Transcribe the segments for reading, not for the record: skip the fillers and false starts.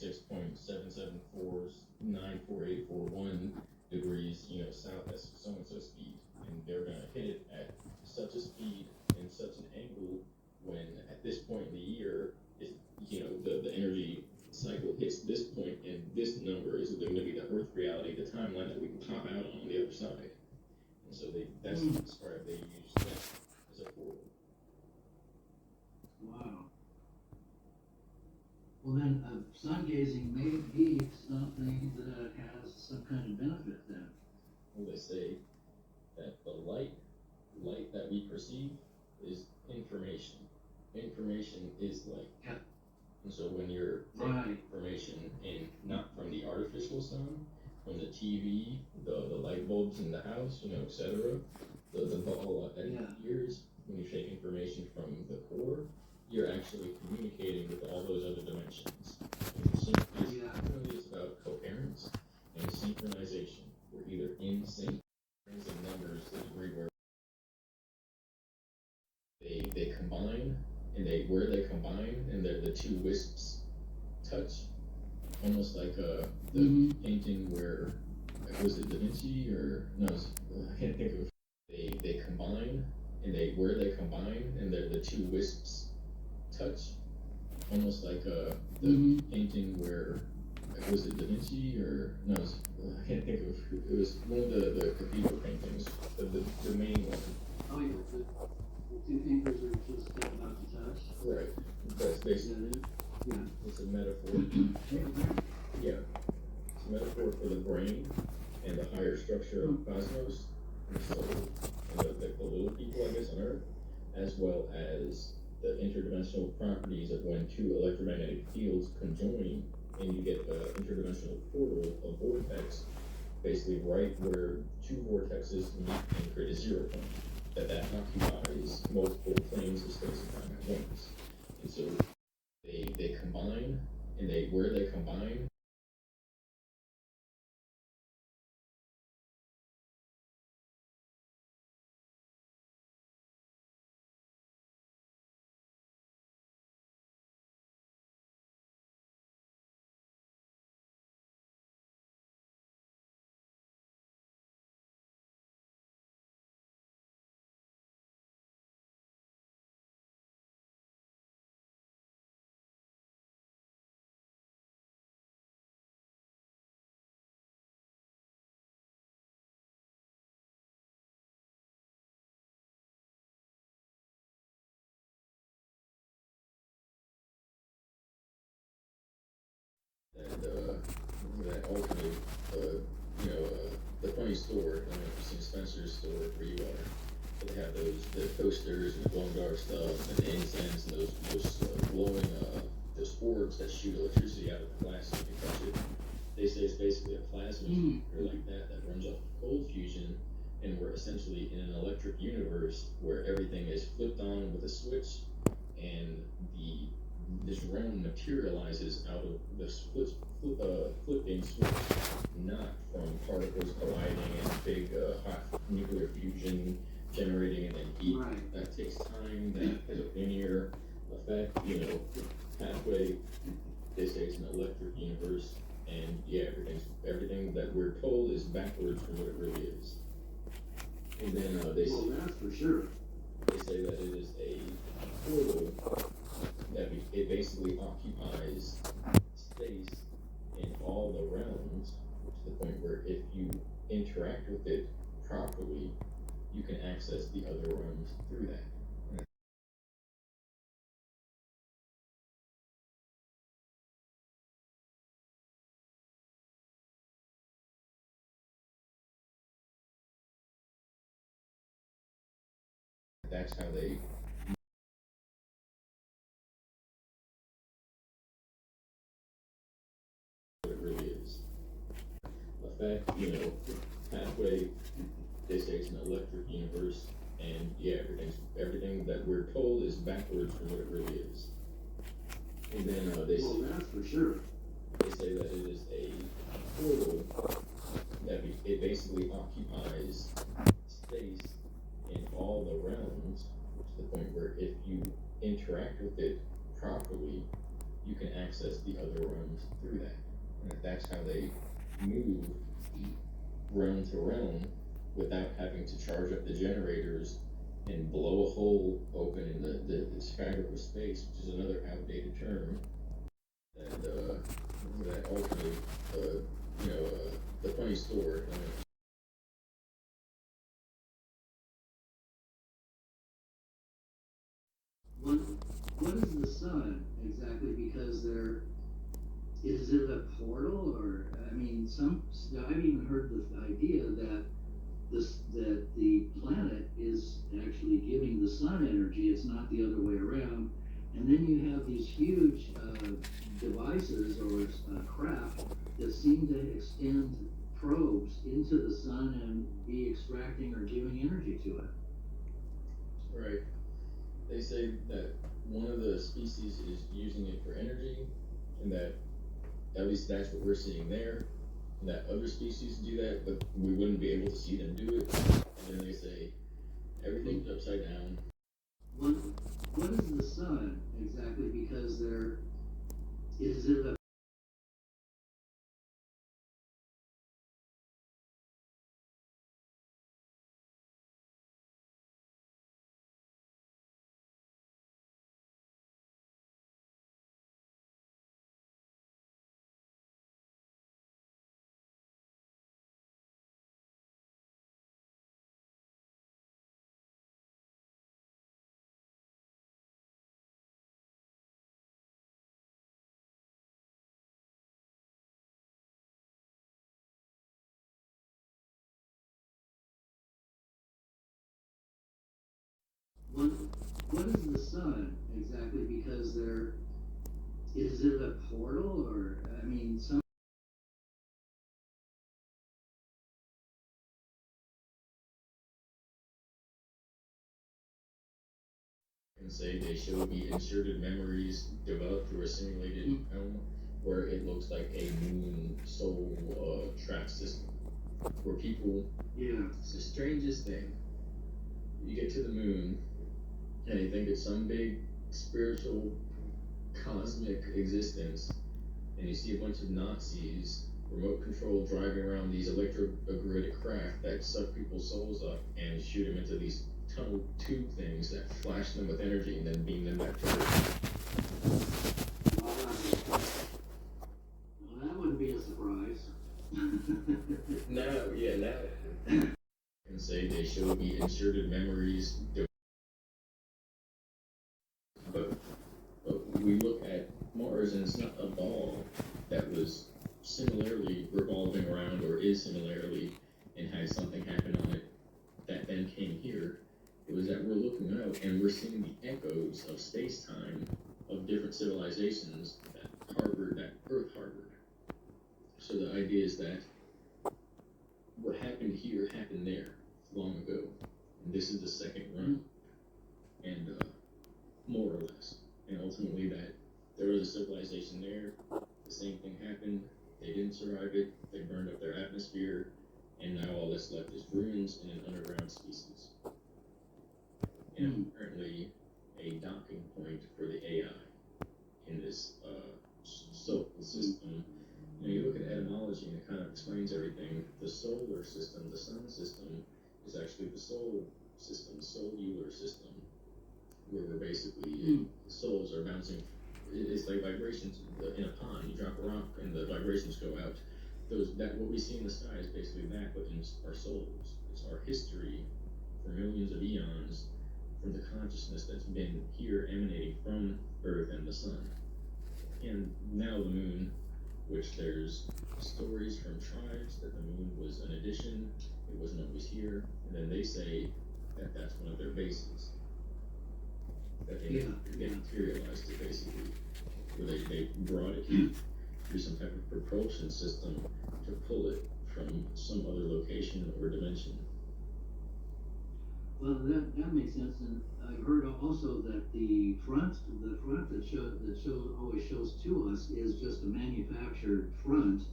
36.774944841 degrees, south at so and so speed, and they're gonna hit it at such a speed and such an angle when at this point in the year, is the energy cycle hits this point, and this number is going to be the Earth reality, the timeline that we can pop out on the other side. And so that's the describe they use that as a portal. Wow. Well then, sun gazing may be something that has some kind of benefit then. Well, they say that the light that we perceive is information. Information is light. Yeah. And so when you're taking information, and not from the artificial sun, from the TV, the light bulbs in the house, etc., the ball at years, when you take information from the core, you're actually communicating with all those other dimensions. And synchronicity is about coherence and synchronization. We're either in sync, and numbers to the degree where they combine, and where they combine, and the two wisps touch, almost like the painting where, was it Da Vinci or no? I can't think of. They combine, and where they combine, and the two wisps touch, almost like the painting where, was it Da Vinci or no? I can't think of. It was one of the cathedral paintings, the main one. Oh yeah, the two fingers are just about to touch. Right. That's basically. Yeah. It's a metaphor. Yeah. It's a metaphor for the brain and the higher structure of cosmos, and so the little people, I guess, on Earth, as well as the interdimensional properties of when two electromagnetic fields conjoin, and you get an interdimensional portal, a vortex, basically right where two vortexes meet and create a 0 point. That occupies multiple planes of space and time at once. And so they combine, and where they combine, that alternate, the funny store, I don't know if you've seen Spencer's store where you are. They have the coasters and the glow dark stuff and the incense and those glowing those orbs that shoot electricity out of the glass if you touch it. They say it's basically a plasma or like that runs off of cold fusion, and we're essentially in an electric universe where everything is flipped on with a switch, and this realm materializes out of this flipping switch, not from particles colliding and big hot nuclear fusion generating and then heat. Right. That takes time, that has a linear effect, pathway. They say it's an electric universe, and everything that we're told is backwards from what it really is. And then they say, that's for sure. They say that it is a portal that it basically occupies space in all the realms, to the point where if you interact with it properly, you can access the other realms through that. That's how they what it really is. Effect, pathway. They say it's an electric universe, and everything that we're told is backwards from what it really is. And then they say, that's for sure. They say that it is a portal that it basically occupies space in all the realms, to the point where if you interact with it properly, you can access the other realms through that. And that's how they move realm to realm without having to charge up the generators and blow a hole open in the fabric of space, which is another outdated term. And that ultimately, the funny story. What what is the sun exactly? Because there is it a portal, or I mean, I've even heard the idea that that the planet is actually giving the sun energy. It's not the other way around. And then you have these huge devices or craft that seem to extend probes into the sun and be extracting or giving energy to it. Right. They say that one of the species is using it for energy, and that at least that's what we're seeing there. And that other species do that, but we wouldn't be able to see them do it. And then they say everything's upside down. What what is the sun exactly? Because there is it a what what is the sun exactly? Because there is it a portal, or I mean, And say they show the inserted memories developed through a simulated realm where it looks like a moon soul track system. Where people, yeah. it's the strangest thing. You get to the moon and they think it's some big spiritual cosmic existence, and you see a bunch of Nazis remote control driving around these electrogrid craft that suck people's souls up and shoot them into these tunnel tube things that flash them with energy and then beam them back to Earth. Well, that wouldn't be a surprise. Now, and say they show the inserted memories. But we look at Mars and it's not a ball that was similarly revolving around or is similarly and had something happen on it that then came here. It was that we're looking out and we're seeing the echoes of space-time of different civilizations that Earth harbored. So the idea is that what happened here happened there long ago, and this is the second run, and more or less, and ultimately that there was a civilization there, the same thing happened, they didn't survive it, they burned up their atmosphere, and now all that's left is ruins and an underground species. And apparently a docking point for the AI in this solar system. You look at etymology and it kind of explains everything. The solar system, the sun system, is actually the soul system, cellular system, where we're basically souls are bouncing. It's like vibrations in a pond. You drop a rock and the vibrations go out. What we see in the sky is basically that, but in our souls. It's our history for millions of eons from the consciousness that's been here emanating from Earth and the sun. And now the moon, which there's stories from tribes that the moon was an addition, it wasn't always here, and then they say that that's one of their bases. That they materialized it basically, where they brought it here through some type of propulsion system to pull it from some other location or dimension. Well, that makes sense, and I've heard also that the front that always shows to us is just a manufactured front,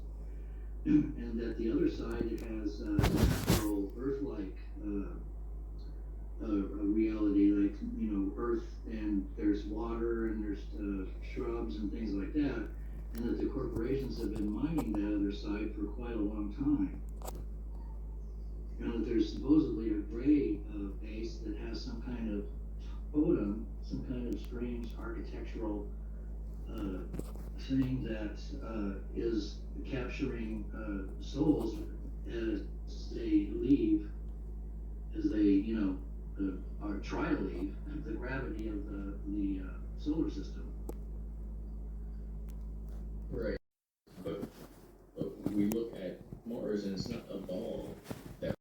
and that the other side has natural Earth-like a reality, like Earth, and there's water and there's shrubs and things like long time. You know, that there's supposedly a gray base that has some kind of totem, some kind of strange architectural thing that is capturing souls as they leave, as they, you know, or try to leave the gravity of the solar system. Right. But we look at Mars and it's not a ball that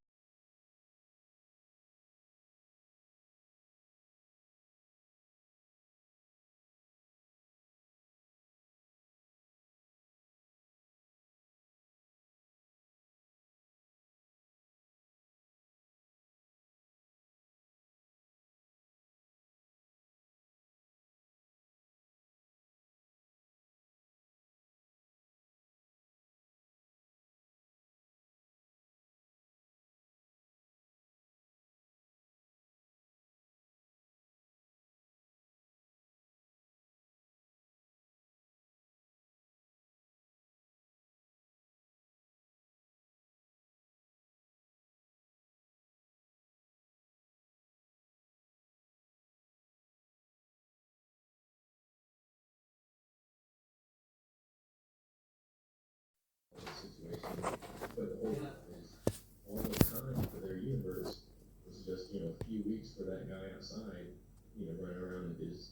situation. But the whole is all the time for their universe is just, you know, a few weeks for that guy outside, you know, running around in his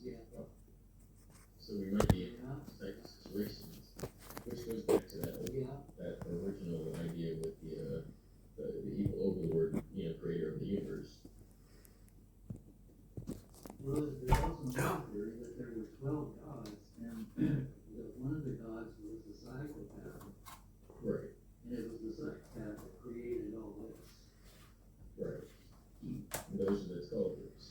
so we might be in type of situations, which goes back to that that original idea with the evil overlord, you know, creator of the universe. Well, there's also another theory that there were 12 gods, and that one of the gods was the psychopath. Right. And it was the psychopath that created all this. Right. And those are the 12 groups.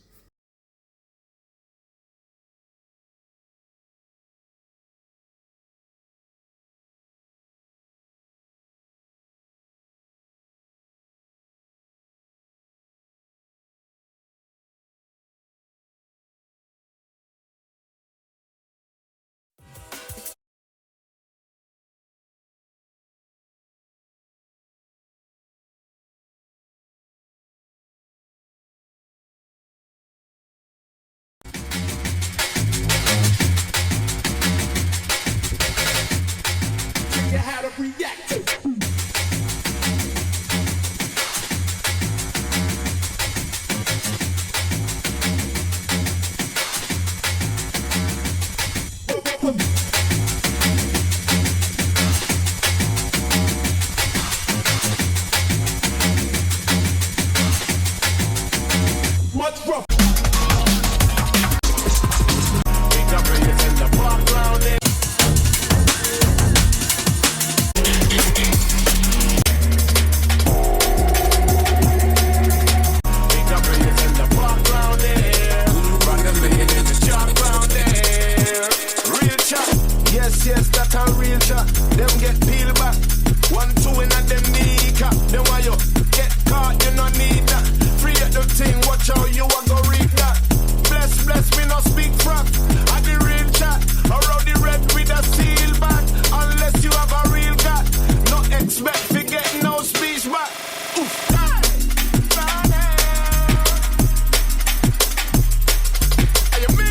You how to react to. Much rough. Big up in the background there. Yes, that's a real shot. Them get peeled back. 1, 2 in a them kneecap. Then why you get caught, you no need that. Free at the thing, watch how you a go read that. Bless, me no speak frack. I the real chat. Around the red with a seal back. Unless you have a real cat. No expect to get no speech back. Oof. Are you me?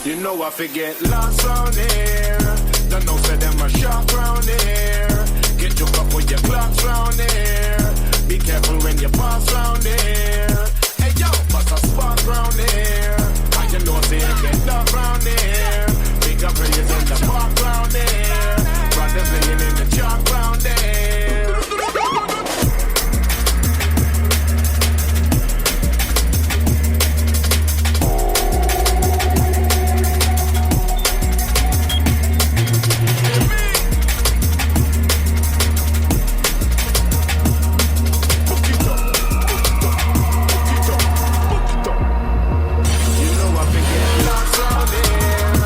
You know I forget lost round here. Don't know say them a shark round here. Get your up with your clocks round here. Be careful when you pass round here. Hey yo, bust a spark round here. I you know say it get dark round here. Big up players in the park round here. Brothers laying in the chalk round here. You know I forget lots round here.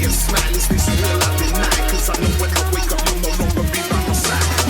and smile. Is this real? I deny, cause I know when I wake up you'll no longer be by my side.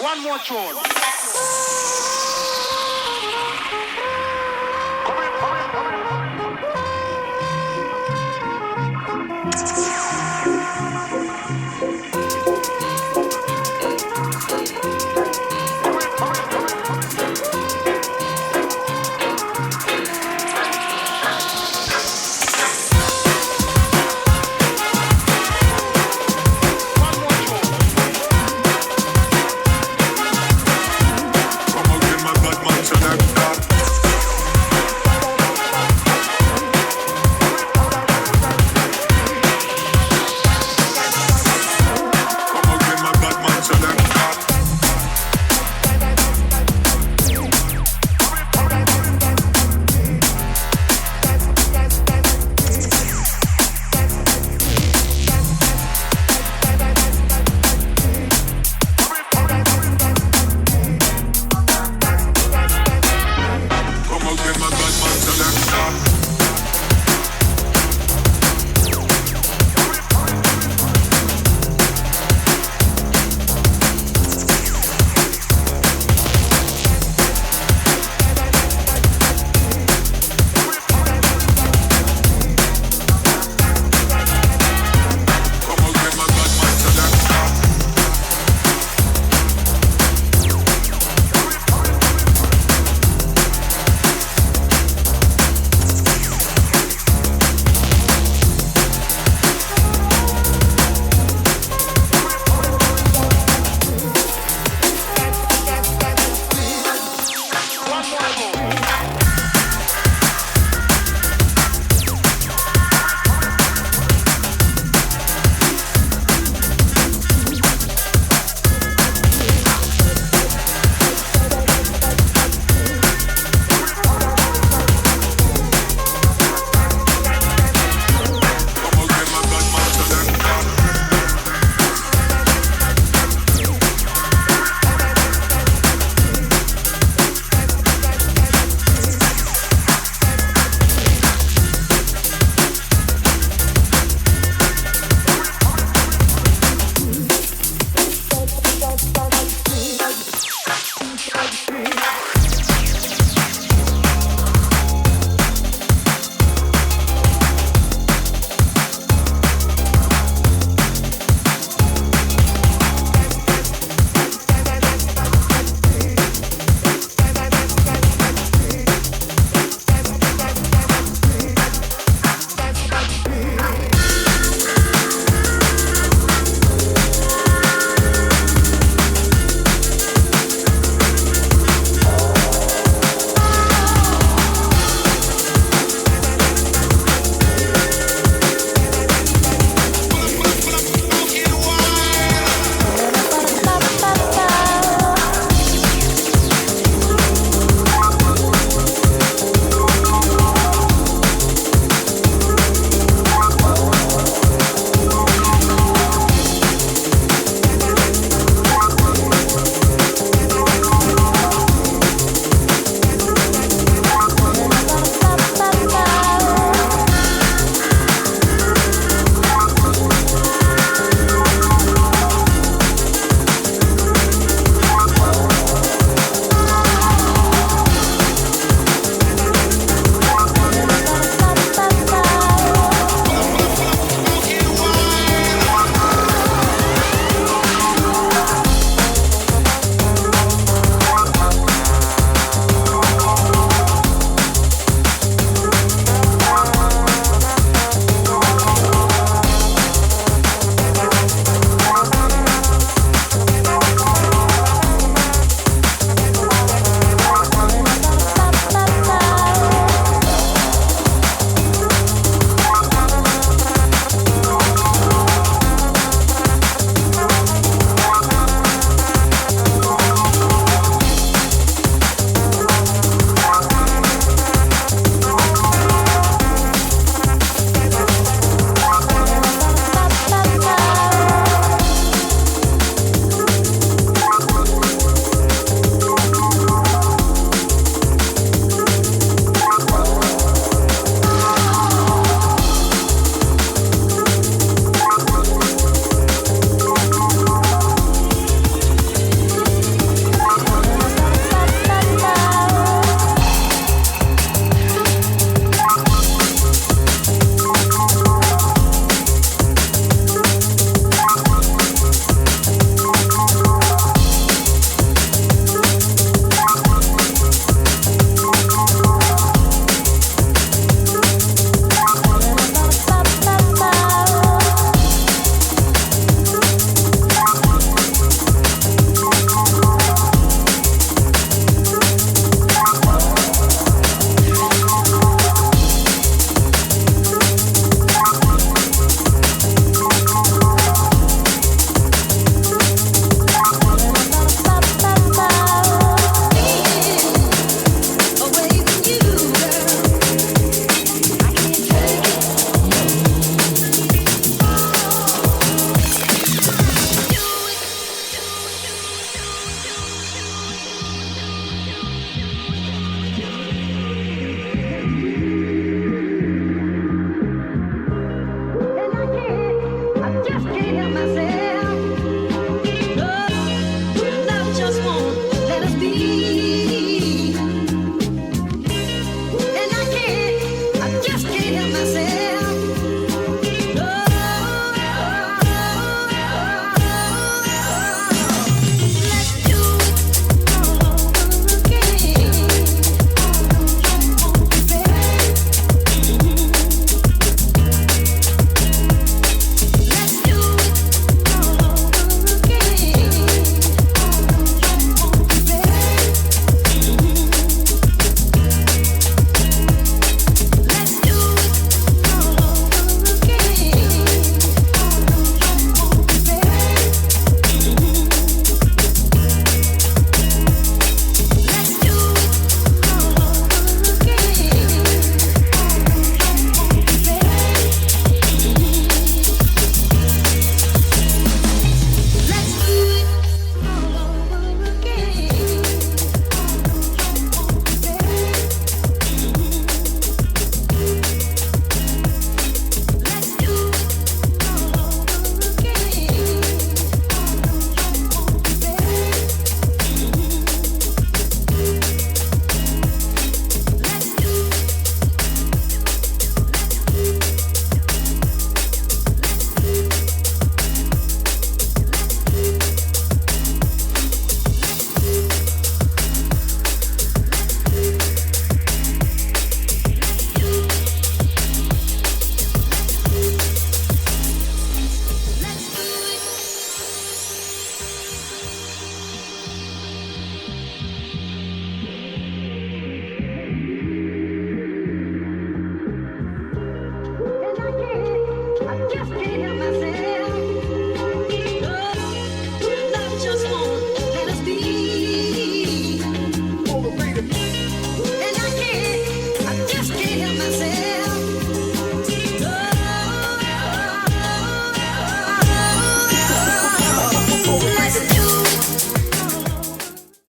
One more tune.